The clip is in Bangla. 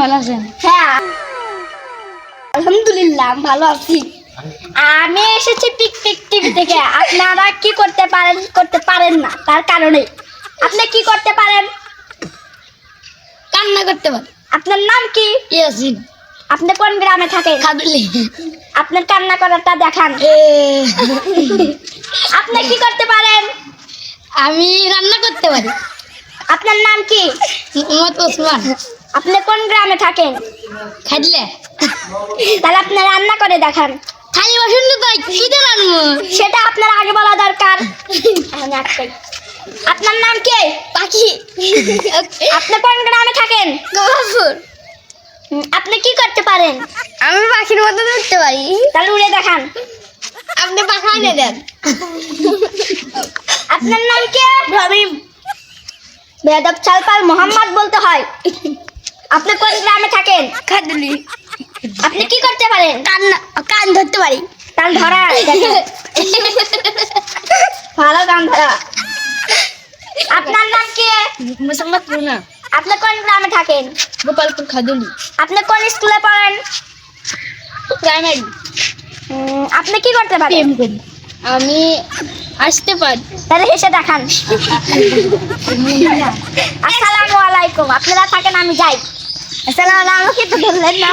ভালো আছেন? হ্যাঁ আলহামদুলিল্লাহ আমি ভালো আছি। আমি এসেছি টিক টিক টিভি থেকে। আপনারা কি করতে পারেন না তার কারণে। আপনি কি করতে পারেন? কান্না করতে পারে। আপনার নাম কি? ইয়াসিন। আপনি কোন গ্রামে থাকেন? কাদলি। আপনার কান্না করাটা দেখান। আপনি কি করতে পারেন? আমি রান্না করতে পারি। আপনার নাম কি? মোহাম্মদ ওসমান। আপনি কোন গ্রামে থাকেন? খাইলে তাহলে আপনি রান্না করে দেখান। খালি বাসন তো তাই কি দিয়ে রান্না? সেটা আপনার আগে বলা দরকার। এখন একটাই। আপনার নাম কি? পাখি। আপনি কোন গ্রামে থাকেন? গোপালপুর। আপনি কি করতে পারেন? আমি পাখির মতো উঠতে পারি। তাহলে উড়ে দেখান। আপনি পাখা এনে দেন। আপনার নাম কি? রবিম। বেয়াদব চালপাল মোহাম্মদ বলতে হয়। আপনি কোন গ্রামে থাকেন? কাদলি। আপনি কি করতে পারেন? কান ধরতে পারি। কান ধরা। ভালো কান ধরা। আপনার নাম কি? মোসাম্মদ রুনা। আপনি কোন গ্রামে থাকেন? গোপালপুর খাদুলি। আপনি কোন স্কুলে পড়েন? প্রাইমারি। আপনি কি করতে পারেন? আমি আসতে পারি। তাহলে হেসে দেখান। আসসালামু আলাইকুম। আপনারা থাকেন আমি যাই। আসসালামু আলাইকুম। আমাকে তো ধরলেন না।